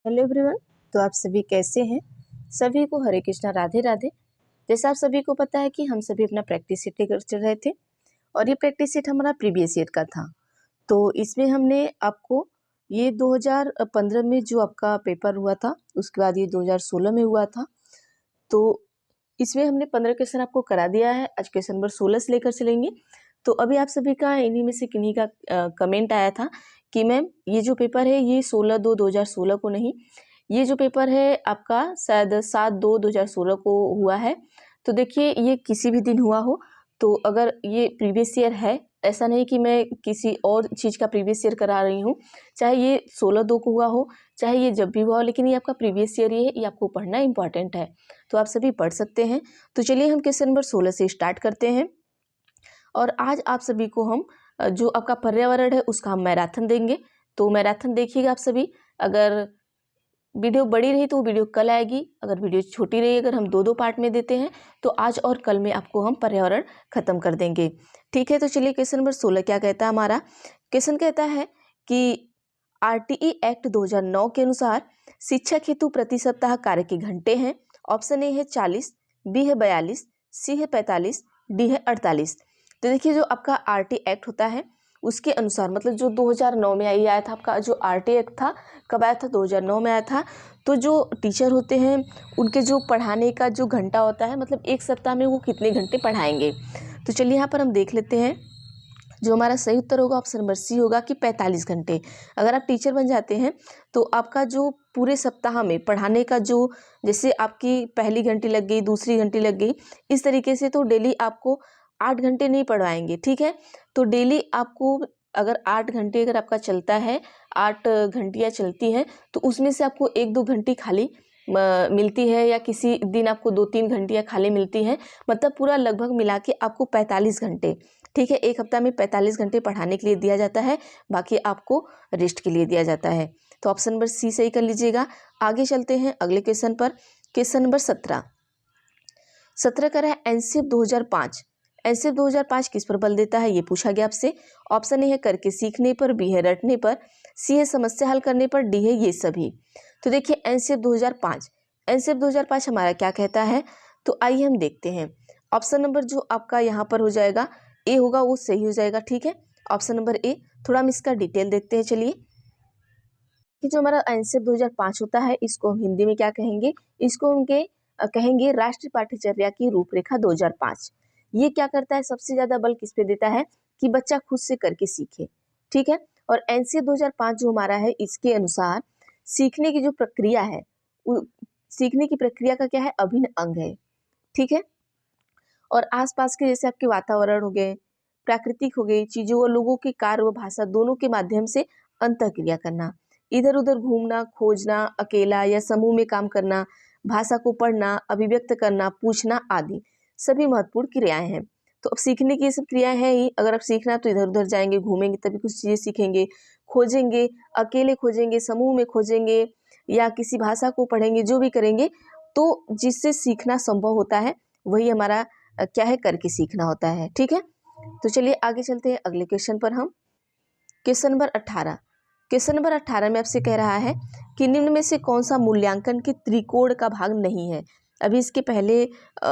Hello everyone. तो आप सभी कैसे हैं? सभी को हरे कृष्णा, राधे राधे। जैसा आप सभी को पता है कि हम सभी अपना प्रैक्टिस शीट लेकर चल रहे थे और ये प्रैक्टिस शीट हमारा प्रीवियस ईयर का था। तो इसमें हमने आपको ये 2015 में जो आपका पेपर हुआ था, उसके बाद ये 2016 में हुआ था। तो इसमें हमने 15 क्वेश्चन आपको करा दिया है। आज क्वेश्चन नंबर 16 से लेकर चलेंगे। तो अभी आप सभी का इन्हीं में से किन्हीं का कमेंट आया था कि मैम ये जो पेपर है ये 16/2/2016 को नहीं, ये जो पेपर है आपका शायद 7/2/2016 को हुआ है। तो देखिए ये किसी भी दिन हुआ हो, तो अगर ये प्रीवियस ईयर है, ऐसा नहीं कि मैं किसी और चीज़ का प्रीवियस ईयर करा रही हूँ, चाहे ये 16/2 को हुआ हो, चाहे ये जब भी हुआ हो, लेकिन ये आपका प्रीवियस ईयर ही है, ये आपको पढ़ना इंपॉर्टेंट है। तो आप सभी पढ़ सकते हैं। तो चलिए हम क्वेश्चन नंबर 16 से स्टार्ट करते हैं। और आज आप सभी को हम जो आपका पर्यावरण है उसका हम मैराथन देंगे। तो मैराथन देखिएगा आप सभी। अगर वीडियो बड़ी रही तो वो वीडियो कल आएगी, अगर वीडियो छोटी रही, अगर हम 2-2 पार्ट में देते हैं तो आज और कल में आपको हम पर्यावरण खत्म कर देंगे। ठीक है, तो चलिए क्वेश्चन नंबर 16 क्या कहता है हमारा। क्वेश्चन कहता है कि आरटीई एक्ट 2009 के अनुसार शिक्षक हेतु प्रति सप्ताह कार्य के घंटे हैं। ऑप्शन ए है 40, बी है 42, सी है 45, डी है 48। तो देखिए जो आपका आरटी एक्ट होता है उसके अनुसार, मतलब जो 2009 में आया था आपका जो आरटी एक्ट था, कब आया था? 2009 में आया था। तो जो टीचर होते हैं उनके जो पढ़ाने का जो घंटा होता है, मतलब एक सप्ताह में वो कितने घंटे पढ़ाएंगे। तो चलिए यहाँ पर हम देख लेते हैं। जो हमारा सही उत्तर होगा ऑप्शन नंबर सी होगा कि 45 घंटे। अगर आप टीचर बन जाते हैं तो आपका जो पूरे सप्ताह में पढ़ाने का जो, जैसे आपकी पहली घंटी लग गई, दूसरी घंटी लग गई, इस तरीके से तो डेली आपको 8 घंटे नहीं पढ़वाएंगे। ठीक है, तो डेली आपको अगर 8 घंटे अगर आपका चलता है, 8 घंटियाँ चलती हैं, तो उसमें से आपको 1-2 घंटी खाली मिलती है, या किसी दिन आपको 2-3 घंटियाँ खाली मिलती हैं। मतलब पूरा लगभग मिला के आपको 45 घंटे, ठीक है, एक हफ्ता में 45 घंटे पढ़ाने के लिए दिया जाता है, बाकी आपको रेस्ट के लिए दिया जाता है। तो ऑप्शन नंबर सी सही कर लीजिएगा। आगे चलते हैं अगले क्वेश्चन पर। क्वेश्चन नंबर 17 कर रहा है एनसीएफ 2005। एनसीएफ 2005 किस पर बल देता है, ये पूछा गया आपसे। ऑप्शन ए है करके सीखने पर, बी है रटने पर, सी है समस्या हल करने पर, डी है ये सभी। तो देखिए एनसीएफ 2005, एनसीएफ 2005 हमारा क्या कहता है, तो आइए हम देखते हैं। ऑप्शन नंबर जो आपका यहाँ पर हो जाएगा ए होगा, वो सही हो जाएगा। ठीक है, ऑप्शन नंबर ए। थोड़ा हम इसका डिटेल देखते हैं। चलिए कि जो हमारा एनसीएफ 2005 होता है, इसको हम हिंदी में क्या कहेंगे, इसको उनके कहेंगे राष्ट्रीय पाठ्यचर्या की रूपरेखा 2005। ये क्या करता है, सबसे ज्यादा बल किस पे देता है कि बच्चा खुद से करके सीखे। ठीक है, और एनसीएफ 2005 जो हमारा है, इसके अनुसार सीखने की जो प्रक्रिया है, सीखने की प्रक्रिया का क्या है, अभिन्न अंग है। ठीक है, और आसपास के जैसे आपके वातावरण हो गए, प्राकृतिक हो गई चीजों और लोगों के कार्य व भाषा दोनों के माध्यम से अंतःक्रिया करना, इधर उधर घूमना, खोजना, अकेला या समूह में काम करना, भाषा को पढ़ना, अभिव्यक्त करना, पूछना आदि सभी महत्वपूर्ण क्रियाएं हैं। तो अब सीखने की ये सब क्रियाएं हैं ही। अगर आप सीखना तो इधर उधर जाएंगे, घूमेंगे, तभी कुछ चीजें सीखेंगे। खोजेंगे, अकेले खोजेंगे, समूह में खोजेंगे, या किसी भाषा को पढ़ेंगे, जो भी करेंगे तो जिससे सीखना संभव होता है वही हमारा क्या है, करके सीखना होता है। ठीक है, तो चलिए आगे चलते हैं अगले क्वेश्चन पर। हम क्वेश्चन नंबर 18, क्वेश्चन नंबर 18 में आपसे कह रहा है कि निम्न में से कौन सा मूल्यांकन के त्रिकोण का भाग नहीं है। अभी इसके पहले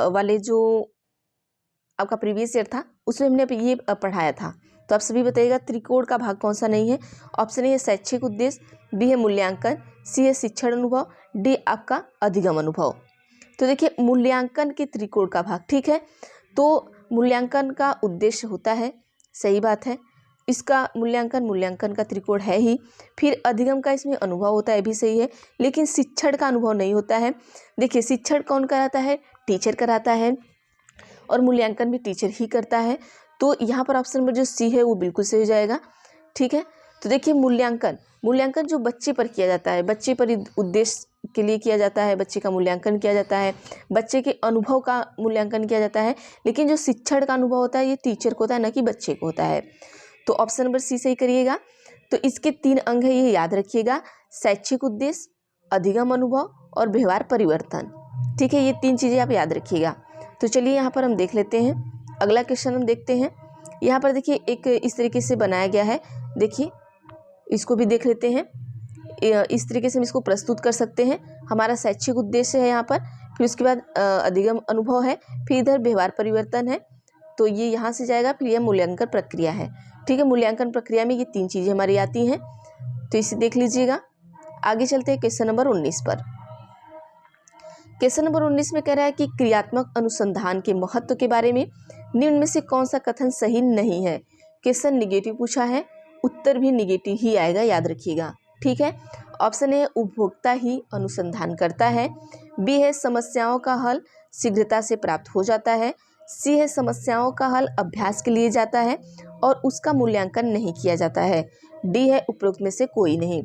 वाले जो आपका प्रीवियस ईयर था उसमें हमने अभी ये पढ़ाया था। तो आप सभी बताइएगा त्रिकोण का भाग कौन सा नहीं है। ऑप्शन ए है शैक्षिक उद्देश्य, बी है मूल्यांकन, सी है शिक्षण अनुभव, डी आपका अधिगम अनुभव। तो देखिए मूल्यांकन के त्रिकोण का भाग, ठीक है, तो मूल्यांकन का उद्देश्य होता है, सही बात है, इसका मूल्यांकन का त्रिकोण है ही। फिर अधिगम का इसमें अनुभव होता है, भी सही है, लेकिन शिक्षण का अनुभव नहीं होता है। देखिए शिक्षण कौन कराता है, टीचर कराता है, और मूल्यांकन भी टीचर ही करता है। तो यहाँ पर ऑप्शन नंबर जो सी है वो बिल्कुल सही हो जाएगा। ठीक है, तो देखिए मूल्यांकन जो बच्चे पर किया जाता है, बच्चे पर उद्देश्य के लिए किया जाता है, बच्चे का मूल्यांकन किया जाता है, बच्चे के अनुभव का मूल्यांकन किया जाता है। लेकिन जो शिक्षण का अनुभव होता है ये टीचर को होता है, न कि बच्चे को होता है। तो ऑप्शन नंबर सी सही करिएगा। तो इसके 3 अंग है, ये याद रखिएगा, शैक्षिक उद्देश्य, अधिगम अनुभव और व्यवहार परिवर्तन। ठीक है, ये 3 चीज़ें आप याद रखिएगा। तो चलिए यहाँ पर हम देख लेते हैं अगला क्वेश्चन। हम देखते हैं यहाँ पर, देखिए एक इस तरीके से बनाया गया है, देखिए इसको भी देख लेते हैं। इस तरीके से हम इसको प्रस्तुत कर सकते हैं। हमारा शैक्षिक उद्देश्य है यहाँ पर, फिर उसके बाद अधिगम अनुभव है, फिर इधर व्यवहार परिवर्तन है, तो ये यहाँ से जाएगा, फिर यह मूल्यांकन प्रक्रिया है। ठीक है, मूल्यांकन प्रक्रिया में ये 3 चीज़ें हमारी आती हैं, तो इसे देख लीजिएगा। आगे चलते हैं क्वेश्चन नंबर 19 पर। क्वेश्चन नंबर 19 में कह रहा है कि क्रियात्मक अनुसंधान के महत्व के बारे में निम्न में से कौन सा कथन सही नहीं है। क्वेश्चन निगेटिव पूछा है, उत्तर भी निगेटिव ही आएगा, याद रखिएगा। ठीक है, ऑप्शन ए उपभोक्ता ही अनुसंधान करता है, बी है समस्याओं का हल शीघ्रता से प्राप्त हो जाता है, सी है समस्याओं का हल अभ्यास के लिए जाता है और उसका मूल्यांकन नहीं किया जाता है, डी है उपरोक्त में से कोई नहीं।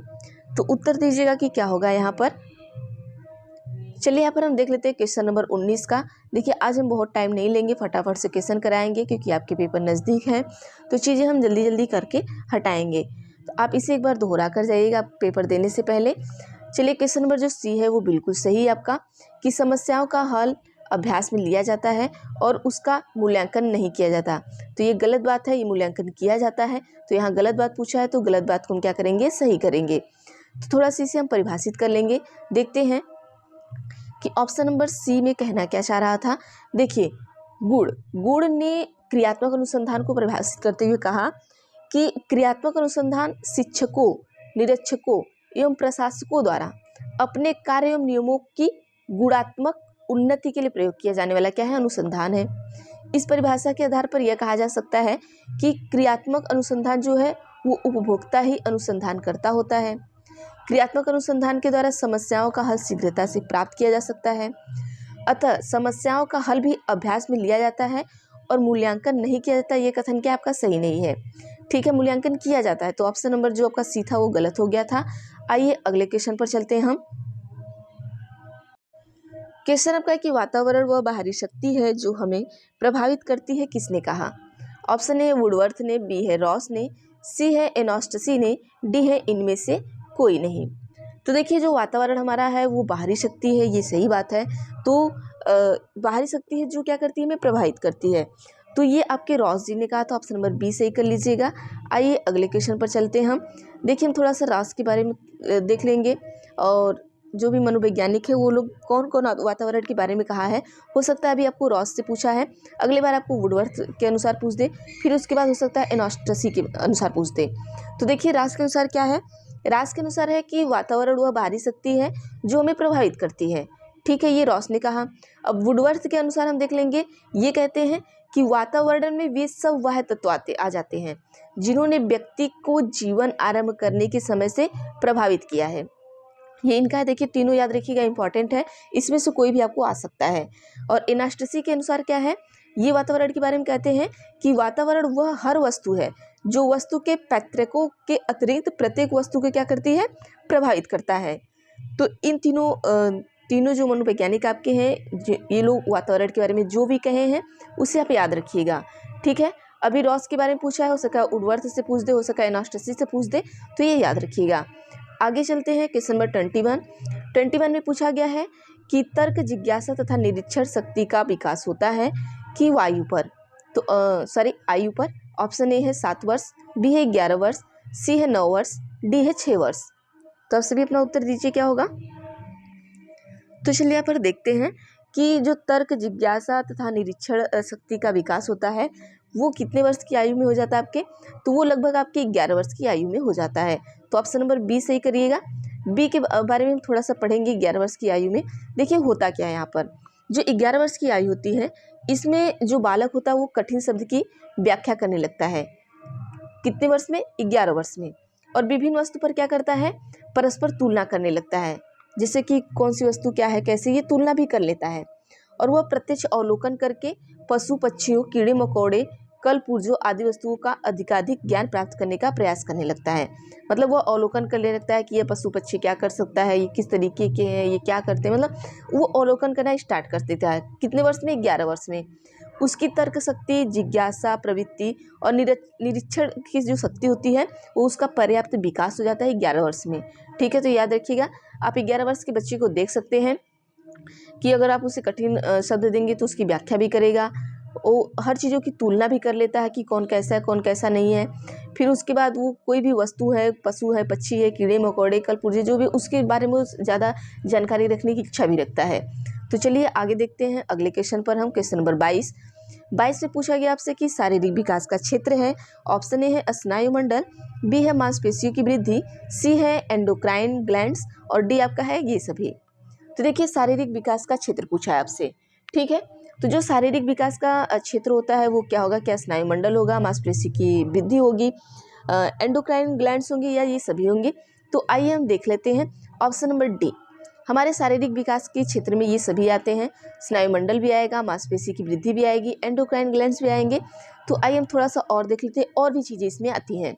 तो उत्तर दीजिएगा कि क्या होगा यहाँ पर। चलिए यहाँ पर हम देख लेते हैं क्वेश्चन नंबर 19 का। देखिए आज हम बहुत टाइम नहीं लेंगे, फटाफट से क्वेश्चन कराएंगे क्योंकि आपके पेपर नज़दीक है, तो चीज़ें हम जल्दी जल्दी करके हटाएंगे। तो आप इसे एक बार दोहरा कर जाइएगा पेपर देने से पहले। चलिए क्वेश्चन नंबर जो सी है वो बिल्कुल सही है आपका, कि समस्याओं का हल अभ्यास में लिया जाता है और उसका मूल्यांकन नहीं किया जाता। तो ये गलत बात है, ये मूल्यांकन किया जाता है, तो यहाँ गलत बात पूछा है, तो गलत बात को हम क्या करेंगे, सही करेंगे। तो थोड़ा सी इसे हम परिभाषित कर लेंगे, देखते हैं कि ऑप्शन नंबर सी में कहना क्या चाह रहा था। देखिए गुड़ ने क्रियात्मक अनुसंधान को परिभाषित करते हुए कहा कि क्रियात्मक अनुसंधान शिक्षकों, निरीक्षकों एवं प्रशासकों द्वारा अपने कार्य एवं नियमों की गुणात्मक उन्नति के लिए प्रयोग किया जाने वाला क्या है, अनुसंधान है। इस परिभाषा के आधार पर यह कहा जा सकता है कि क्रियात्मक अनुसंधान जो है वो उपभोक्ता ही अनुसंधान करता होता है। क्रियात्मक अनुसंधान के द्वारा समस्याओं का हल शीघ्रता से प्राप्त किया जा सकता है, अतः समस्याओं का हल भी अभ्यास में लिया जाता है और मूल्यांकन नहीं किया जाता। ये कथन क्या आपका सही नहीं है। ठीक है, मूल्यांकन किया जाता है, तो ऑप्शन नंबर जो आपका सी था वो गलत हो गया था। आइए अगले क्वेश्चन पर चलते हैं हम। क्वेश्चन आपका है कि वातावरण वह बाहरी शक्ति है जो हमें प्रभावित करती है, किसने कहा। ऑप्शन ए वुडवर्थ ने, बी है रॉस ने, सी है एनोस्टसी ने, डी है इनमें से कोई नहीं। तो देखिए जो वातावरण हमारा है वो बाहरी शक्ति है, ये सही बात है। तो बाहरी शक्ति है जो क्या करती है, हमें प्रभावित करती है, तो ये आपके रॉस जी ने कहा था। ऑप्शन नंबर बी सही कर लीजिएगा। आइए अगले क्वेश्चन पर चलते हैं हम। देखिए हम थोड़ा सा रॉस के बारे में देख लेंगे, और जो भी मनोवैज्ञानिक है वो लोग कौन कौन वातावरण के बारे में कहा है। हो सकता है अभी आपको रॉस से पूछा है, अगली बार आपको वुडवर्थ के अनुसार पूछ दे, फिर उसके बाद हो सकता है एनोस्टसी के अनुसार पूछ दे। तो देखिए रॉस के अनुसार क्या है, रॉस के अनुसार है कि वातावरण वह बाहरी शक्ति है जो हमें प्रभावित करती है। ठीक है, ये रॉस ने कहा। अब वुडवर्थ के अनुसार हम देख लेंगे, ये कहते हैं कि वातावरण में वे सब वह तत्व आ जाते हैं जिन्होंने व्यक्ति को जीवन आरंभ करने के समय से प्रभावित किया है। ये इनका है, देखिए तीनों याद रखिएगा, इंपॉर्टेंट है, इसमें से कोई भी आपको आ सकता है। और एनास्टसी के अनुसार क्या है, ये वातावरण के बारे में कहते हैं कि वातावरण वह हर वस्तु है जो वस्तु के पैतृकों के अतिरिक्त प्रत्येक वस्तु को क्या करती है, प्रभावित करता है। तो इन तीनों जो मनोवैज्ञानिक आपके हैं, ये लोग वातावरण के बारे में जो भी कहे हैं उसे आप याद रखिएगा। ठीक है, अभी रॉस के बारे में पूछा है, हो सका वुडवर्थ से पूछ दे, हो सका एनास्टसी से पूछ दे, तो ये याद रखिएगा। आगे चलते हैं क्वेश्चन नंबर 21 में पूछा गया है कि तर्क, जिज्ञासा तथा निरीक्षण शक्ति का विकास होता है कि आयु पर। तो आयु पर। ऑप्शन ए है 7 वर्ष, बी है 11 वर्ष, सी है 9 वर्ष, डी है 6 वर्ष। तो आप सभी अपना उत्तर दीजिए क्या होगा। तो चलिए यहाँ पर देखते हैं कि जो तर्क, जिज्ञासा तथा निरीक्षण शक्ति का विकास होता है वो कितने वर्ष की आयु में हो जाता है आपके, तो वो लगभग आपके 11 वर्ष की आयु में हो जाता है। तो ऑप्शन नंबर बी सही करिएगा। बी के बारे में हम थोड़ा सा पढ़ेंगे। 11 वर्ष की आयु में देखिए होता क्या है, यहाँ पर जो 11 वर्ष की आयु होती है इसमें जो बालक होता है वो कठिन शब्द की व्याख्या करने लगता है। कितने वर्ष में, 11 वर्ष में। और विभिन्न वस्तु पर क्या करता है, परस्पर तुलना करने लगता है, जैसे कि कौन सी वस्तु क्या है कैसे, ये तुलना भी कर लेता है। और वह प्रत्यक्ष अवलोकन करके पशु पक्षियों, कीड़े मकोड़े, कल पुर्जों आदि वस्तुओं का अधिकाधिक ज्ञान प्राप्त करने का प्रयास करने लगता है। मतलब वह अवलोकन करने लगता है कि यह पशु पक्षी क्या कर सकता है, ये किस तरीके के हैं, ये क्या करते हैं, मतलब वो अवलोकन करना स्टार्ट कर देता है। कितने वर्ष में, 11 वर्ष में। उसकी तर्क शक्ति, जिज्ञासा प्रवृत्ति और निरीक्षण की जो शक्ति होती है वो उसका पर्याप्त विकास हो जाता है 11 वर्ष में। ठीक है, तो याद रखिएगा, आप 11 वर्ष के बच्चे को देख सकते हैं कि अगर आप उसे कठिन शब्द देंगे तो उसकी व्याख्या भी करेगा, वो हर चीज़ों की तुलना भी कर लेता है कि कौन कैसा है कौन कैसा नहीं है। फिर उसके बाद वो कोई भी वस्तु है, पशु है, पक्षी है, कीड़े मकोड़े, कल पुर्जे जो भी, उसके बारे में ज़्यादा जानकारी रखने की इच्छा भी रखता है। तो चलिए आगे देखते हैं अगले क्वेश्चन पर हम। क्वेश्चन नंबर 22 में पूछा गया आपसे कि शारीरिक विकास का क्षेत्र है। ऑप्शन ए है स्नायुमंडल, बी है मांसपेशियों की वृद्धि, सी है एंडोक्राइन ग्लैंड्स और डी आपका है ये सभी। तो देखिए शारीरिक विकास का क्षेत्र पूछा है आपसे, ठीक है। तो जो शारीरिक विकास का क्षेत्र होता है वो क्या होगा, क्या स्नायुमंडल होगा, मांसपेशी की वृद्धि होगी, एंडोक्राइन ग्लैंड्स होंगी या ये सभी होंगे। तो आइए हम देख लेते हैं ऑप्शन नंबर डी। हमारे शारीरिक विकास के क्षेत्र में ये सभी आते हैं, स्नायुमंडल भी आएगा, मांसपेशी की वृद्धि भी आएगी, एंडोक्राइन ग्लैंड्स भी आएंगे। तो आइए हम थोड़ा सा और देख लेते हैं, और भी चीज़ें इसमें आती हैं।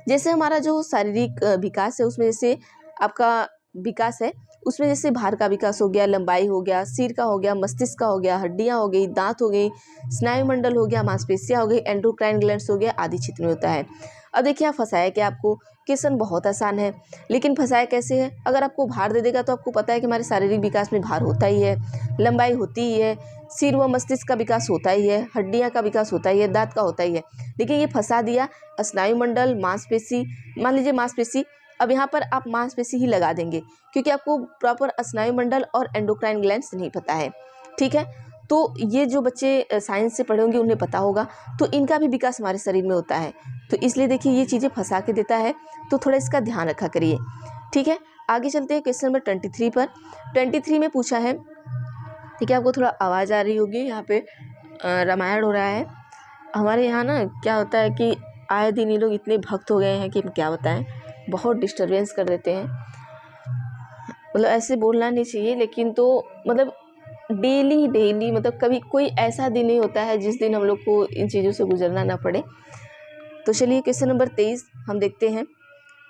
जैसे हमारा जो शारीरिक विकास है उसमें जैसे आपका विकास है, उसमें जैसे भार का विकास हो गया, लंबाई हो गया, सिर का हो गया, मस्तिष्क का हो गया, हड्डियां हो गई, दांत हो गई, स्नायुमंडल हो गया, मांसपेशियां हो गई, एंडोक्राइन ग्लैंड्स हो गया, आदि क्षेत्र में होता है। अब देखिए यहाँ फंसाया क्या आपको, क्वेश्चन बहुत आसान है, लेकिन फंसाया कैसे है। अगर आपको भार दे देगा तो आपको पता है कि हमारे शारीरिक विकास में भार होता ही है, लंबाई होती ही है, सिर व मस्तिष्क का विकास होता ही है, हड्डियां का विकास होता ही है, दांत का होता ही है। लेकिन ये फंसा दिया स्नायुमंडल, मांसपेशी, मान लीजिए मांसपेशी, अब यहाँ पर आप मांसपेशी ही लगा देंगे क्योंकि आपको प्रॉपर स्नायुमंडल और एंडोक्राइन ग्लैंड्स नहीं पता है, ठीक है। तो ये जो बच्चे साइंस से पढ़े होंगे उन्हें पता होगा, तो इनका भी विकास हमारे शरीर में होता है। तो इसलिए देखिए ये चीज़ें फंसा के देता है, तो थोड़ा इसका ध्यान रखा करिए, ठीक है। आगे चलते हैं क्वेश्चन नंबर 23 पर। 23 में पूछा है, ठीक है, आपको थोड़ा आवाज़ आ रही होगी, यहाँ पे रामायण हो रहा है। हमारे यहाँ ना क्या होता है कि आए दिन ये लोग इतने भक्त हो गए हैं कि क्या बताएं, बहुत डिस्टरबेंस कर देते हैं। मतलब ऐसे बोलना नहीं चाहिए, लेकिन तो मतलब डेली मतलब कभी कोई ऐसा दिन नहीं होता है जिस दिन हम लोग को इन चीज़ों से गुजरना ना पड़े। तो चलिए क्वेश्चन नंबर 23 हम देखते हैं।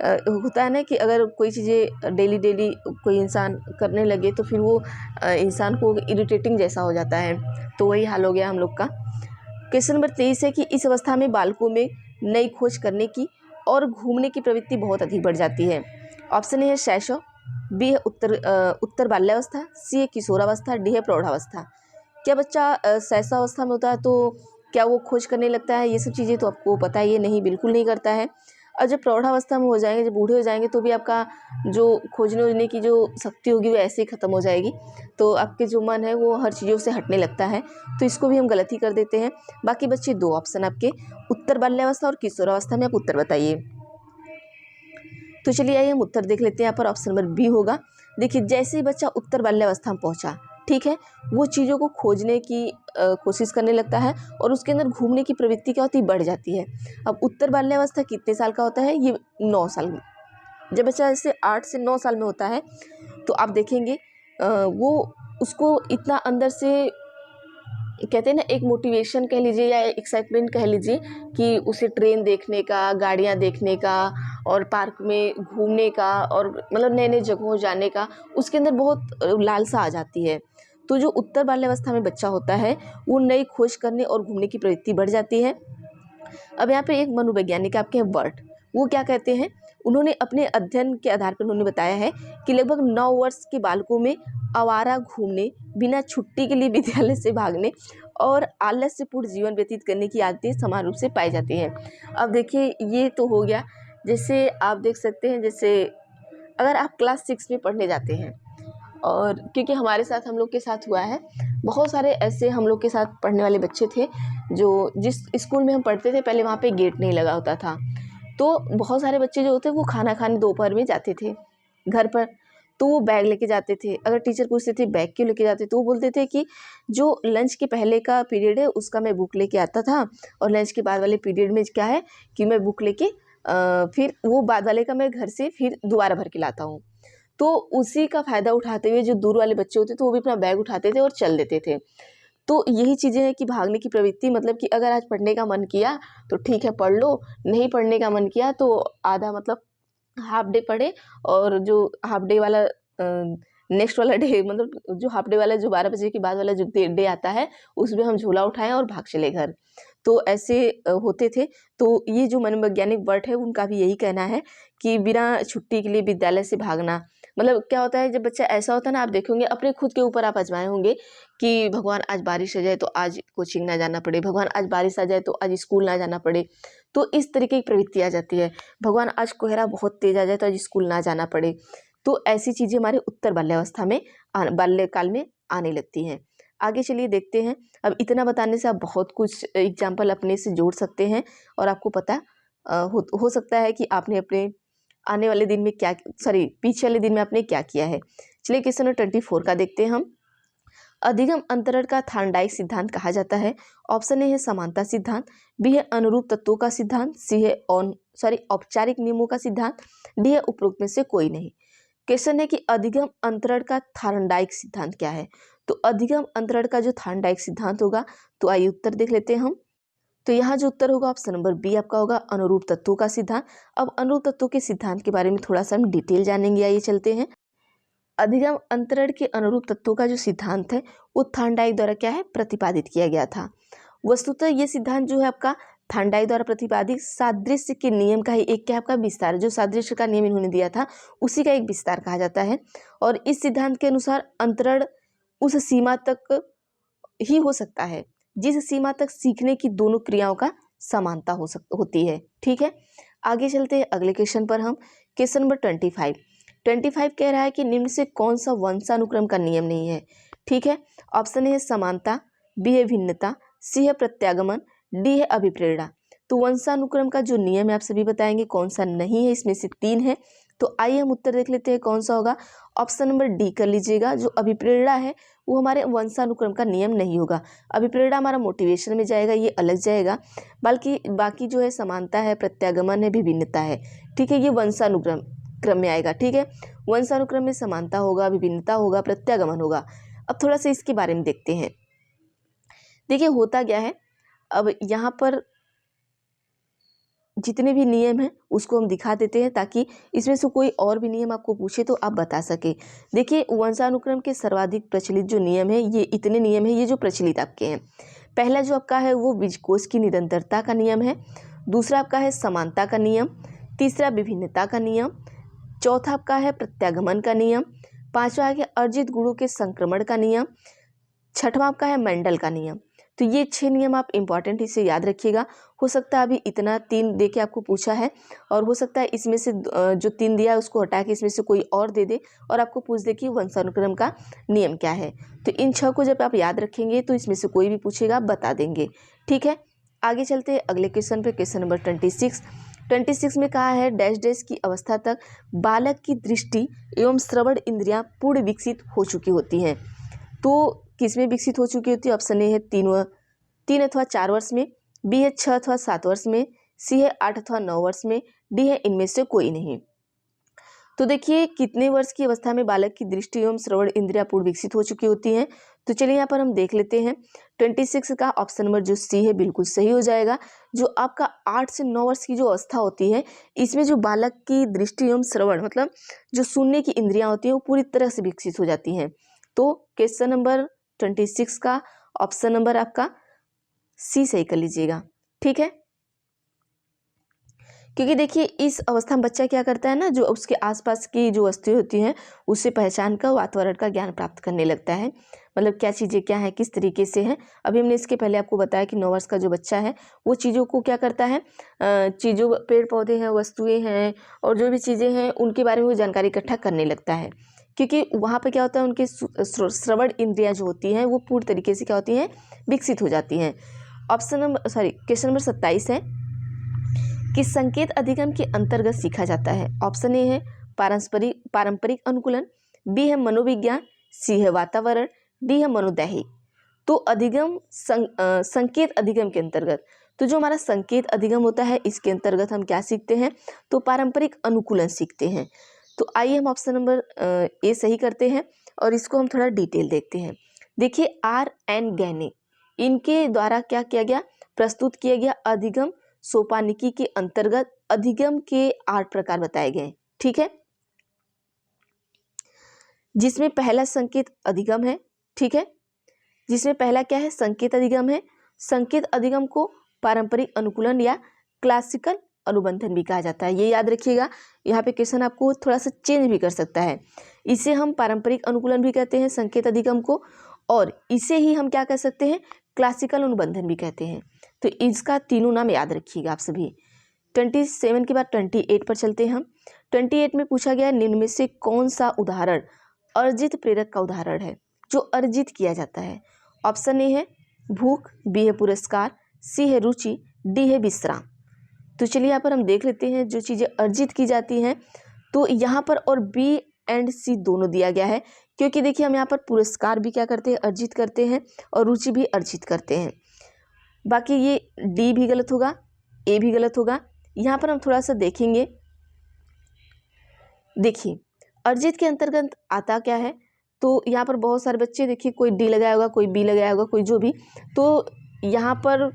होता है ना कि अगर कोई चीज़ें डेली कोई इंसान करने लगे तो फिर वो इंसान को इरिटेटिंग जैसा हो जाता है, तो वही हाल हो गया हम लोग का। क्वेश्चन नंबर 23 है कि इस अवस्था में बालकों में नई खोज करने की और घूमने की प्रवृत्ति बहुत अधिक बढ़ जाती है। ऑप्शन ए है शैशव, बी है उत्तर बाल्यावस्था, सी है किशोरावस्था, डी है प्रौढ़ावस्था। क्या बच्चा शैशवावस्था में होता है तो क्या वो खोज करने लगता है, ये सब चीज़ें तो आपको पता ही है, नहीं, बिल्कुल नहीं करता है। और जब प्रौढ़ावस्था में हो जाएंगे, जब बूढ़े हो जाएंगे, तो भी आपका जो खोजने वोजने की जो शक्ति होगी वो ऐसे ही ख़त्म हो जाएगी, तो आपके जो मन है वो हर चीज़ों से हटने लगता है। तो इसको भी हम गलत ही कर देते हैं। बाकी बच्चे दो ऑप्शन आपके, उत्तर बाल्यावस्था और किशोरावस्था में आप उत्तर बताइए। तो चलिए आइए हम उत्तर देख लेते हैं। यहाँ पर ऑप्शन नंबर बी होगा। देखिए जैसे ही बच्चा उत्तर बाल्यावस्था में पहुंचा, ठीक है, वो चीज़ों को खोजने की कोशिश करने लगता है और उसके अंदर घूमने की प्रवृत्ति क्या होती है, बढ़ जाती है। अब उत्तर बाल्यावस्था कितने साल का होता है, ये 9 साल में। जब बच्चा जैसे 8 से 9 साल में होता है तो आप देखेंगे वो उसको इतना अंदर से कहते हैं ना, एक मोटिवेशन कह लीजिए या एक्साइटमेंट कह लीजिए कि उसे ट्रेन देखने का, गाड़ियाँ देखने का और पार्क में घूमने का और मतलब नए नए जगहों जाने का उसके अंदर बहुत लालसा आ जाती है। तो जो उत्तर बाल्यावस्था में बच्चा होता है वो नई खोज करने और घूमने की प्रवृत्ति बढ़ जाती है। अब यहाँ पे एक मनोवैज्ञानिक आपके हैं वर्ट, वो क्या कहते हैं, उन्होंने अपने अध्ययन के आधार पर उन्होंने बताया है कि लगभग 9 वर्ष के बालकों में आवारा घूमने, बिना छुट्टी के लिए विद्यालय से भागने और आलस्यपूर्ण जीवन व्यतीत करने की आदतें समान रूप से पाई जाती हैं। अब देखिए ये तो हो गया, जैसे आप देख सकते हैं, जैसे अगर आप क्लास 6 में पढ़ने जाते हैं, और क्योंकि हमारे साथ, हम लोग के साथ हुआ है, बहुत सारे ऐसे हम लोग के साथ पढ़ने वाले बच्चे थे जो जिस स्कूल में हम पढ़ते थे पहले वहाँ पे गेट नहीं लगा होता था, तो बहुत सारे बच्चे जो होते वो खाना खाने दोपहर में जाते थे घर पर, तो वो बैग लेके जाते थे। अगर टीचर पूछते थे बैग क्यों लेके जाते, तो वो बोलते थे कि जो लंच के पहले का पीरियड है उसका मैं बुक लेके आता था और लंच के बाद वाले पीरियड में क्या है कि मैं बुक लेके फिर वो बाद वाले का मैं घर से फिर दोबारा भर के लाता हूँ। तो उसी का फ़ायदा उठाते हुए जो दूर वाले बच्चे होते थे वो भी अपना बैग उठाते थे और चल देते थे। तो यही चीज़ें हैं कि भागने की प्रवृत्ति, मतलब कि अगर आज पढ़ने का मन किया तो ठीक है पढ़ लो, नहीं पढ़ने का मन किया तो आधा मतलब हाफ डे पढ़े, और जो हाफ डे वाला नेक्स्ट वाला डे, मतलब जो हाफ डे वाला जो 12 बजे के बाद वाला जो डे आता है उसमें हम झोला उठाएं और भाग चले घर। तो ऐसे होते थे। तो ये जो मनोवैज्ञानिक वर्ड है उनका भी यही कहना है कि बिना छुट्टी के लिए विद्यालय से भागना, मतलब क्या होता है जब बच्चा ऐसा होता है ना, आप देखोगे अपने खुद के ऊपर आप आजमाए होंगे कि भगवान आज बारिश आ जाए तो आज कोचिंग ना जाना पड़े, भगवान आज बारिश आ जाए तो आज स्कूल ना जाना पड़े। तो इस तरीके की प्रवृत्ति आ जाती है, भगवान आज कोहरा बहुत तेज आ जाए तो आज स्कूल ना जाना पड़े। तो ऐसी चीज़ें हमारे उत्तर बाल्यावस्था में बाल्यकाल में आने लगती हैं। आगे चलिए देखते हैं। अब इतना बताने से आप बहुत कुछ एग्जाम्पल अपने से जोड़ सकते हैं और आपको पता हो सकता है कि आपने अपने आने वाले दिन में क्या, सॉरी पीछे वाले दिन में आपने क्या किया है। चलिए क्वेश्चन नंबर 24 का देखते हैं हम। अधिगम अंतरण का थार्नडाइक सिद्धांत कहा जाता है। ऑप्शन ए है समानता सिद्धांत, बी है अनुरूप तत्वों का सिद्धांत, सी है औपचारिक नियमों का सिद्धांत, डी है उपरोक्त में से कोई नहीं। क्वेश्चन है कि अधिगम अंतरण का थार्नडाइक सिद्धांत क्या है। तो अधिगम अंतरण का जो थार्नडाइक सिद्धांत होगा, तो आइए उत्तर देख लेते हैं हम। तो यहाँ जो उत्तर होगा ऑप्शन नंबर बी आपका होगा, अनुरूप तत्वों का सिद्धांत। अब अनुरूप तत्वों के सिद्धांत के बारे में थोड़ा सा हम डिटेल जानेंगे, आइए चलते हैं। अधिगम अंतरण के अनुरूप तत्वों का जो सिद्धांत है वो थार्नडाइक द्वारा क्या है, प्रतिपादित किया गया था। वस्तुतः ये सिद्धांत जो है आपका थार्नडाइक द्वारा प्रतिपादित सादृश्य के नियम का ही एक क्या आपका विस्तार, जो सादृश्य का नियम इन्होंने दिया था उसी का एक विस्तार कहा जाता है। और इस सिद्धांत के अनुसार अंतरण उस सीमा तक ही हो सकता है जिस सीमा तक सीखने की दोनों क्रियाओं का समानता होती है। ठीक है, आगे चलते हैं अगले क्वेश्चन पर हम। क्वेश्चन नंबर 25 कह रहा है कि निम्न से कौन सा वंशानुक्रम का नियम नहीं है। ठीक है, ऑप्शन ए है समानता, बी है भिन्नता, सी है प्रत्यागमन, डी है अभिप्रेरणा। तो वंशानुक्रम का जो नियम है आप सभी बताएंगे कौन सा नहीं है, इसमें से 3 है। तो आइए हम उत्तर देख लेते हैं कौन सा होगा। ऑप्शन नंबर डी कर लीजिएगा, जो अभिप्रेरणा है वो हमारे वंशानुक्रम का नियम नहीं होगा। अभिप्रेरणा हमारा मोटिवेशन में जाएगा, ये अलग जाएगा। बल्कि बाकी जो है समानता है, प्रत्यागमन है, विभिन्नता है। ठीक है, ये वंशानुक्रम क्रम में आएगा। ठीक है, वंशानुक्रम में समानता होगा, विभिन्नता होगा, प्रत्यागमन होगा। अब थोड़ा सा इसके बारे में देखते हैं। देखिए होता क्या है, अब यहाँ पर जितने भी नियम हैं उसको हम दिखा देते हैं ताकि इसमें से कोई और भी नियम आपको पूछे तो आप बता सके। देखिए वंशानुक्रम के सर्वाधिक प्रचलित जो नियम है, ये इतने नियम है ये जो प्रचलित आपके हैं। पहला जो आपका है वो बीजकोश की निरंतरता का नियम है, दूसरा आपका है समानता का नियम, तीसरा विभिन्नता का नियम, चौथा आपका है प्रत्यागमन का नियम, पांचवा है अर्जित गुणों के संक्रमण का नियम, छठवां आपका है मेंडल का नियम। तो ये 6 नियम आप इंपॉर्टेंट इसे याद रखिएगा। हो सकता है अभी इतना 3 दे के आपको पूछा है और हो सकता है इसमें से जो 3 दिया है उसको हटा के इसमें से कोई और दे दे और आपको पूछ दे कि वंशानुक्रम का नियम क्या है। तो इन 6 को जब आप याद रखेंगे तो इसमें से कोई भी पूछेगा आप बता देंगे। ठीक है, आगे चलते हैं अगले क्वेश्चन पे। क्वेश्चन नंबर 26 में कहा है डैश डैश की अवस्था तक बालक की दृष्टि एवं श्रवण इंद्रियां पूर्ण विकसित हो चुकी होती हैं। तो किसमें विकसित हो चुकी होती है? ऑप्शन ए है 3 अथवा 4 वर्ष में, बी है 6 अथवा 7 वर्ष में, सी है 8 अथवा 9 वर्ष में, डी है इनमें से कोई नहीं। तो देखिए कितने वर्ष की अवस्था में बालक की दृष्टि एवं श्रवण इंद्रियां पूर्ण विकसित हो चुकी होती हैं। तो चलिए यहाँ पर हम देख लेते हैं। 26 का ऑप्शन नंबर जो सी है बिल्कुल सही हो जाएगा। जो आपका 8 से 9 वर्ष की जो अवस्था होती है इसमें जो बालक की दृष्टि एवं श्रवण मतलब जो सुनने की इंद्रियां होती हैं वो पूरी तरह से विकसित हो जाती हैं। तो क्वेश्चन नंबर 26 का ऑप्शन नंबर आपका सी सही कर लीजिएगा। ठीक है, क्योंकि देखिए इस अवस्था में बच्चा क्या करता है ना, जो उसके आसपास की जो वस्तुएं होती हैं उससे पहचान कर वातावरण का ज्ञान प्राप्त करने लगता है। मतलब क्या चीज़ें क्या है, किस तरीके से है। अभी हमने इसके पहले आपको बताया कि 9 वर्ष का जो बच्चा है वो चीज़ों को क्या करता है, चीज़ों पेड़ पौधे हैं, वस्तुएं हैं और जो भी चीज़ें हैं उनके बारे में वो जानकारी इकट्ठा करने लगता है। क्योंकि वहाँ पर क्या होता है, उनके श्रवण इंद्रियाँ जो होती हैं वो पूर्ण तरीके से क्या होती हैं, विकसित हो जाती हैं। क्वेश्चन नंबर 27 है कि संकेत अधिगम के अंतर्गत सीखा जाता है। ऑप्शन ए है पारंपरिक अनुकूलन, बी है मनोविज्ञान, सी है वातावरण, डी है मनोदैहिक। तो अधिगम संकेत अधिगम के अंतर्गत, तो जो हमारा संकेत अधिगम होता है इसके अंतर्गत हम क्या सीखते हैं, तो पारंपरिक अनुकूलन सीखते हैं। तो आइए हम ऑप्शन नंबर ए सही करते हैं और इसको हम थोड़ा डिटेल देखते हैं। देखिए R.N. गैने इनके द्वारा क्या किया गया, प्रस्तुत किया गया अधिगम सोपानिकी के अंतर्गत अधिगम के 8 प्रकार बताए गए। ठीक है, जिसमें पहला संकेत अधिगम है। ठीक है, जिसमें पहला क्या है, संकेत अधिगम है। संकेत अधिगम को पारंपरिक अनुकूलन या क्लासिकल अनुबंधन भी कहा जाता है। ये याद रखिएगा, यहाँ पे क्वेश्चन आपको थोड़ा सा चेंज भी कर सकता है। इसे हम पारंपरिक अनुकूलन भी कहते हैं, संकेत अधिगम को, और इसे ही हम क्या कह सकते हैं, क्लासिकल अनुबंधन भी कहते हैं। तो इसका तीनों नाम याद रखिएगा आप सभी। 27 के बाद 28 पर चलते हैं हम। 28 में पूछा गया निम्न में से कौन सा उदाहरण अर्जित प्रेरक का उदाहरण है, जो अर्जित किया जाता है। ऑप्शन ए है भूख, बी है पुरस्कार, सी है रुचि, डी है विश्राम। तो चलिए यहाँ पर हम देख लेते हैं जो चीज़ें अर्जित की जाती हैं। तो यहाँ पर और बी एंड सी दोनों दिया गया है, क्योंकि देखिए हम यहाँ पर पुरस्कार भी क्या करते हैं, अर्जित करते हैं, और रुचि भी अर्जित करते हैं। बाकी ये डी भी गलत होगा, ए भी गलत होगा। यहाँ पर हम थोड़ा सा देखेंगे। देखिए अर्जित के अंतर्गत आता क्या है, तो यहाँ पर बहुत सारे बच्चे देखिए कोई डी लगाया होगा, कोई बी लगाया होगा, कोई जो भी। तो यहाँ पर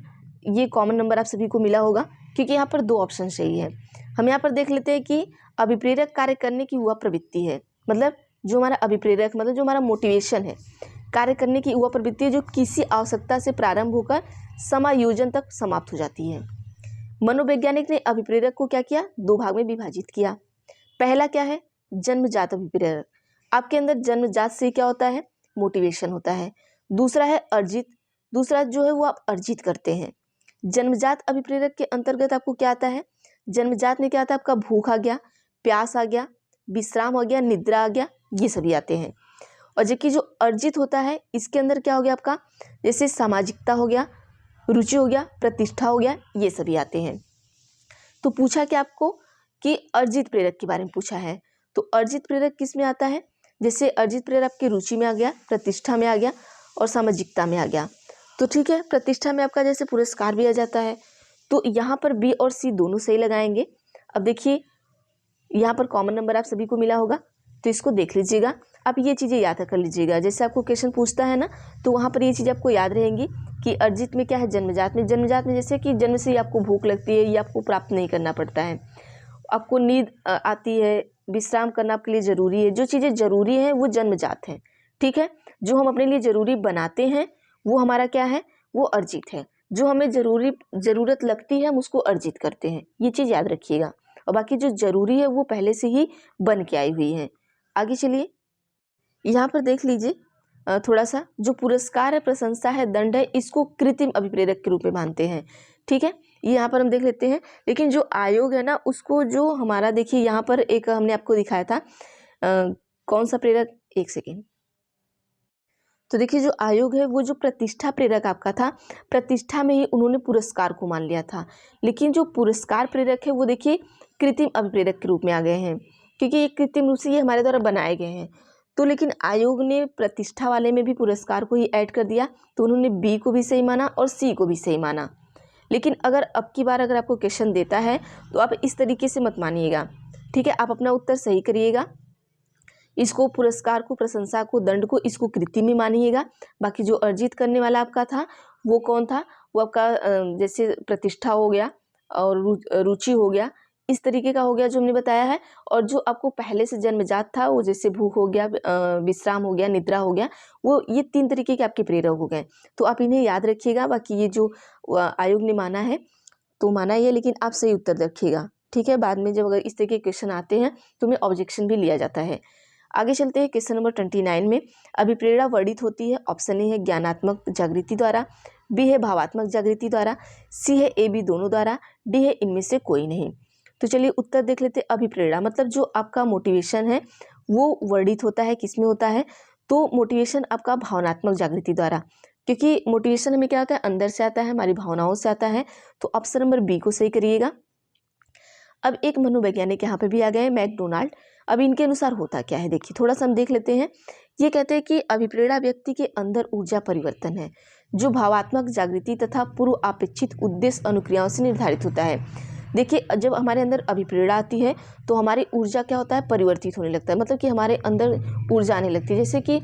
ये कॉमन नंबर आप सभी को मिला होगा, क्योंकि यहाँ पर दो ऑप्शन सही है। हम यहाँ पर देख लेते हैं कि अभिप्रेरक कार्य करने की वह प्रवृत्ति है, मतलब जो हमारा अभिप्रेरक मतलब जो हमारा मोटिवेशन है, कार्य करने की वह प्रवृत्ति है जो किसी आवश्यकता से प्रारंभ होकर समायोजन तक समाप्त हो जाती है। मनोवैज्ञानिक ने अभिप्रेरक को क्या किया, दो भाग में विभाजित किया। पहला क्या है, जन्मजात अभिप्रेरक। आपके अंदर जन्मजात से क्या होता है, मोटिवेशन होता है। दूसरा है अर्जित, दूसरा जो है वो आप अर्जित करते हैं। जन्मजात अभिप्रेरक के अंतर्गत आपको क्या आता है, जन्मजात में क्या आता है, आपका भूख आ गया, प्यास आ गया, विश्राम हो गया, निद्रा आ गया, ये सभी आते हैं। और जबकि जो अर्जित होता है इसके अंदर क्या हो गया आपका, जैसे सामाजिकता हो गया, रुचि हो गया, प्रतिष्ठा हो गया, ये सभी आते हैं। तो पूछा क्या आपको कि अर्जित प्रेरक के बारे में पूछा है। तो अर्जित प्रेरक किस में आता है, जैसे अर्जित प्रेरक आपकी रुचि में आ गया, प्रतिष्ठा में आ गया, और सामाजिकता में आ गया। तो ठीक है, प्रतिष्ठा में आपका जैसे पुरस्कार भी आ जाता है। तो यहाँ पर बी और सी दोनों सही लगाएंगे। अब देखिए यहाँ पर कॉमन नंबर आप सभी को मिला होगा, तो इसको देख लीजिएगा। आप ये चीज़ें याद कर लीजिएगा, जैसे आपको क्वेश्चन पूछता है ना, तो वहाँ पर ये चीज़ आपको याद रहेंगी कि अर्जित में क्या है, जन्मजात में। जन्मजात में जैसे कि जन्म से ही आपको भूख लगती है, ये आपको प्राप्त नहीं करना पड़ता है, आपको नींद आती है, विश्राम करना आपके लिए ज़रूरी है। जो चीज़ें ज़रूरी हैं वो जन्मजात हैं, ठीक है। जो हम अपने लिए ज़रूरी बनाते हैं वो हमारा क्या है, वो अर्जित है। जो हमें ज़रूरत लगती है हम उसको अर्जित करते हैं, ये चीज़ याद रखिएगा। और बाकी जो ज़रूरी है वो पहले से ही बन के आई हुई है। आगे चलिए, यहाँ पर देख लीजिए थोड़ा सा, जो पुरस्कार है, प्रशंसा है, दंड है, इसको कृत्रिम अभिप्रेरक के रूप में मानते हैं, ठीक है। ये यहाँ पर हम देख लेते हैं। लेकिन जो आयोग है ना, उसको जो हमारा देखिए यहाँ पर एक हमने आपको दिखाया था कौन सा प्रेरक, एक सेकेंड। तो देखिए जो आयोग है वो जो प्रतिष्ठा प्रेरक आपका था, प्रतिष्ठा में ही उन्होंने पुरस्कार को मान लिया था। लेकिन जो पुरस्कार प्रेरक है वो देखिए कृत्रिम अभिप्रेरक के रूप में आ गए हैं, क्योंकि ये कृत्रिम रूप से ये हमारे द्वारा बनाए गए हैं। तो लेकिन आयोग ने प्रतिष्ठा वाले में भी पुरस्कार को ही ऐड कर दिया, तो उन्होंने बी को भी सही माना और सी को भी सही माना। लेकिन अगर अब की बार अगर आपको क्वेश्चन देता है तो आप इस तरीके से मत मानिएगा, ठीक है। आप अपना उत्तर सही करिएगा, इसको पुरस्कार को, प्रशंसा को, दंड को, इसको कृत्रिम में मानिएगा। बाकी जो अर्जित करने वाला आपका था वो कौन था, वो आपका जैसे प्रतिष्ठा हो गया और रुचि हो गया, इस तरीके का हो गया जो हमने बताया है। और जो आपको पहले से जन्मजात था वो जैसे भूख हो गया, विश्राम हो गया, निद्रा हो गया, वो ये 3 तरीके के आपके प्रेरक हो गए। तो आप इन्हें याद रखिएगा। बाकी ये जो आयोग ने माना है तो माना ही है, लेकिन आप सही उत्तर रखिएगा, ठीक है। बाद में जब अगर इस तरह के क्वेश्चन आते हैं तो उन्हें ऑब्जेक्शन भी लिया जाता है। आगे चलते हैं क्वेश्चन नंबर 29 में। अभिप्रेरणा वर्णित होती है, ऑप्शन ए है ज्ञानात्मक जागृति द्वारा, बी है भावात्मक जागृति द्वारा, सी है ए बी दोनों द्वारा, डी है इनमें से कोई नहीं। तो चलिए उत्तर देख लेते हैं। अभिप्रेरणा मतलब जो आपका मोटिवेशन है वो वर्णित होता है, किसमें होता है, तो मोटिवेशन आपका भावनात्मक जागृति द्वारा, क्योंकि मोटिवेशन हमें क्या होता है, अंदर से आता है, हमारी भावनाओं से आता है। तो ऑप्शन नंबर बी को सही करिएगा। अब एक मनोवैज्ञानिक यहाँ पे भी आ गए, मैकडोनाल्ड। अब इनके अनुसार होता क्या है, देखिए थोड़ा सा हम देख लेते हैं। ये कहते हैं कि अभिप्रेरणा व्यक्ति के अंदर ऊर्जा परिवर्तन है जो भावात्मक जागृति तथा पूर्व अपेक्षित उद्देश्य अनुक्रियाओं से निर्धारित होता है। देखिए जब हमारे अंदर अभिप्रेरणा आती है तो हमारी ऊर्जा क्या होता है, परिवर्तित होने लगता है, मतलब कि हमारे अंदर ऊर्जा आने लगती है। जैसे कि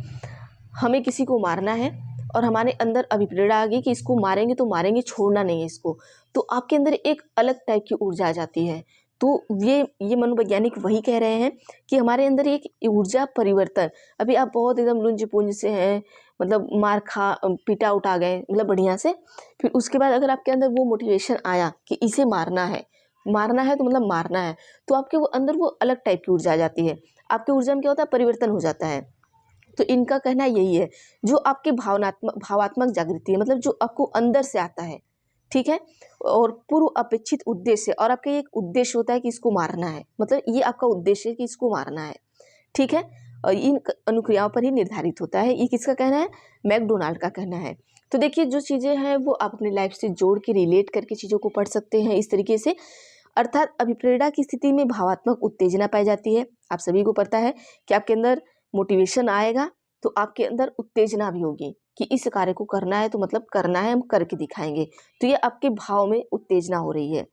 हमें किसी को मारना है और हमारे अंदर अभिप्रेरणा आ गई कि इसको मारेंगे तो मारेंगे, छोड़ना नहीं है इसको, तो आपके अंदर एक अलग टाइप की ऊर्जा आ जाती है। तो ये मनोवैज्ञानिक वही कह रहे हैं कि हमारे अंदर एक ऊर्जा परिवर्तन, अभी आप बहुत एकदम लुंज पुंज से हैं, मतलब मार खा पीटा उठा गए, मतलब बढ़िया से, फिर उसके बाद अगर आपके अंदर वो मोटिवेशन आया कि इसे मारना है, मारना है तो मतलब मारना है, तो आपके वो अंदर वो अलग टाइप की ऊर्जा आ जाती है, आपके ऊर्जा में क्या होता है, परिवर्तन हो जाता है। तो इनका कहना यही है, जो आपके भावात्मक जागृति है, मतलब जो आपको अंदर से आता है, ठीक है, और पूर्व अपेक्षित उद्देश्य, और आपका एक उद्देश्य होता है कि इसको मारना है, मतलब ये आपका उद्देश्य है कि इसको मारना है, ठीक है, और इन अनुक्रियाओं पर ही निर्धारित होता है। ये किसका कहना है, मैकडोनाल्ड का कहना है। तो देखिए जो चीज़ें हैं वो आप अपनी लाइफ से जोड़ के रिलेट करके चीज़ों को पढ़ सकते हैं इस तरीके से। अर्थात अभिप्रेरणा की स्थिति में भावात्मक उत्तेजना पाई जाती है। आप सभी को पता है कि आपके अंदर मोटिवेशन आएगा तो आपके अंदर उत्तेजना भी होगी कि इस कार्य को करना है, तो मतलब करना है, हम करके दिखाएंगे। तो ये आपके भाव में उत्तेजना हो रही है,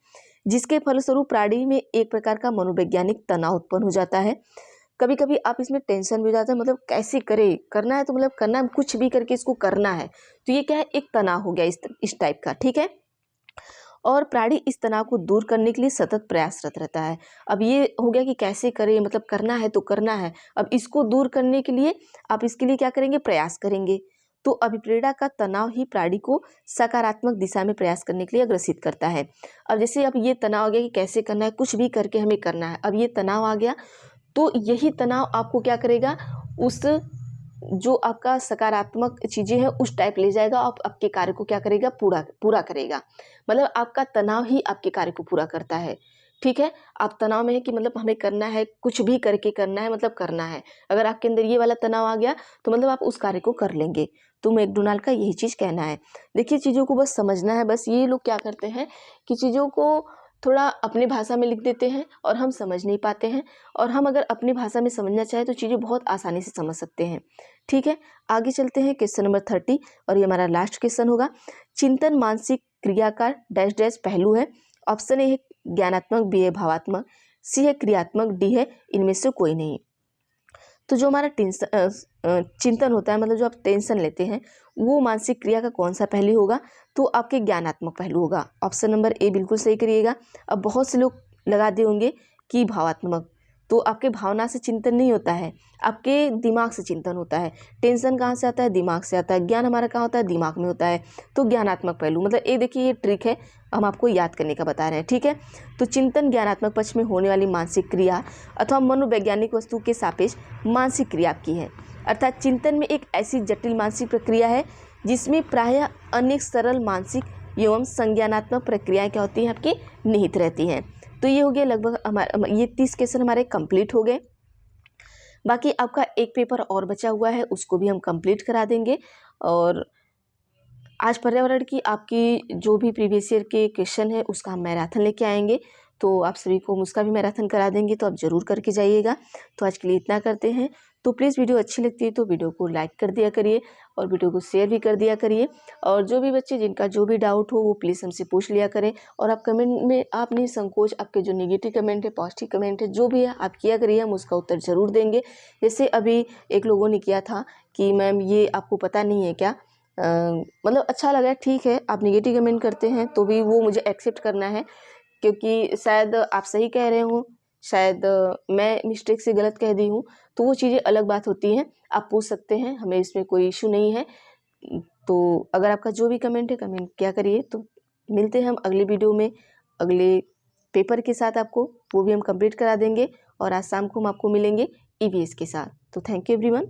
जिसके फलस्वरूप प्राणी में एक प्रकार का मनोवैज्ञानिक तनाव उत्पन्न हो जाता है। कभी कभी आप इसमें टेंशन भी हो जाता है, मतलब कैसे करे, करना है तो मतलब करना है, कुछ भी करके इसको करना है। तो ये क्या है, एक तनाव हो गया इस टाइप का, ठीक है। और प्राणी इस तनाव को दूर करने के लिए सतत प्रयासरत रहता है। अब ये हो गया कि कैसे करें, मतलब करना है तो करना है। अब इसको दूर करने के लिए आप इसके लिए क्या करेंगे, प्रयास करेंगे। तो अभिप्रेरणा का तनाव ही प्राणी को सकारात्मक दिशा में प्रयास करने के लिए अग्रसित करता है। अब जैसे अब ये तनाव आ गया कि कैसे करना है, कुछ भी करके हमें करना है, अब ये तनाव आ गया, तो यही तनाव आपको क्या करेगा, उस जो आपका सकारात्मक चीज़ें हैं उस टाइप ले जाएगा, आप आपके कार्य को क्या करेगा, पूरा करेगा। मतलब आपका तनाव ही आपके कार्य को पूरा करता है, ठीक है। आप तनाव में है कि मतलब हमें करना है, कुछ भी करके करना है, मतलब करना है। अगर आपके अंदर ये वाला तनाव आ गया तो मतलब आप उस कार्य को कर लेंगे। तो मैकडोनाल्ड का यही चीज़ कहना है। देखिए चीज़ों को बस समझना है। बस ये लोग क्या करते हैं कि चीज़ों को थोड़ा अपनी भाषा में लिख देते हैं और हम समझ नहीं पाते हैं, और हम अगर अपनी भाषा में समझना चाहें तो चीज़ें बहुत आसानी से समझ सकते हैं, ठीक है। आगे चलते हैं क्वेश्चन नंबर 30, और ये हमारा लास्ट क्वेश्चन होगा। चिंतन मानसिक क्रिया का डैश डैश पहलू है। ऑप्शन ए है ज्ञानात्मक, बी है भावात्मक, सी है क्रियात्मक, डी है इनमें से कोई नहीं। तो जो हमारा चिंतन होता है, मतलब जो आप टेंशन लेते हैं, वो मानसिक क्रिया का कौन सा पहलू होगा, तो आपके ज्ञानात्मक पहलू होगा। ऑप्शन नंबर ए बिल्कुल सही करिएगा। अब बहुत से लोग लगा दिए होंगे कि भावात्मक, तो आपके भावना से चिंतन नहीं होता है, आपके दिमाग से चिंतन होता है। टेंशन कहाँ से आता है, दिमाग से आता है। ज्ञान हमारा कहाँ होता है, दिमाग में होता है। तो ज्ञानात्मक पहलू, मतलब ये देखिए ये ट्रिक है, हम आपको याद करने का बता रहे हैं, ठीक है। तो चिंतन ज्ञानात्मक पक्ष में होने वाली मानसिक क्रिया अथवा मनोवैज्ञानिक वस्तु के सापेक्ष मानसिक क्रिया आपकी है। अर्थात चिंतन में एक ऐसी जटिल मानसिक प्रक्रिया है जिसमें प्रायः अनेक सरल मानसिक एवं संज्ञानात्मक प्रक्रियाएं क्या होती हैं, आपकी निहित रहती हैं। तो ये हो गया लगभग हमारे ये 30 क्वेश्चन हमारे कंप्लीट हो गए। बाकी आपका एक पेपर और बचा हुआ है, उसको भी हम कंप्लीट करा देंगे। और आज पर्यावरण की आपकी जो भी प्रीवियस ईयर के क्वेश्चन है उसका हम मैराथन लेके आएंगे, तो आप सभी को उसका भी मैराथन करा देंगे, तो आप ज़रूर करके जाइएगा। तो आज के लिए इतना करते हैं। तो प्लीज़ वीडियो अच्छी लगती है तो वीडियो को लाइक कर दिया करिए और वीडियो को शेयर भी कर दिया करिए। और जो भी बच्चे जिनका जो भी डाउट हो वो प्लीज़ हमसे पूछ लिया करें। और आप कमेंट में आप निसंकोच आपके जो नेगेटिव कमेंट है, पॉजिटिव कमेंट है, जो भी है आप किया करिए, हम उसका उत्तर ज़रूर देंगे। जैसे अभी एक लोगों ने किया था कि मैम ये आपको पता नहीं है क्या, मतलब अच्छा लगा, ठीक है, आप नेगेटिव कमेंट करते हैं तो भी वो मुझे एक्सेप्ट करना है, क्योंकि शायद आप सही कह रहे हो, शायद मैं मिस्टेक से गलत कह दी हूँ, तो वो चीज़ें अलग बात होती हैं। आप पूछ सकते हैं, हमें इसमें कोई इशू नहीं है। तो अगर आपका जो भी कमेंट है कमेंट क्या करिए। तो मिलते हैं हम अगले वीडियो में अगले पेपर के साथ, आपको वो भी हम कंप्लीट करा देंगे। और आज शाम को हम आपको मिलेंगे ईवीएस के साथ। तो थैंक यू एवरीवन।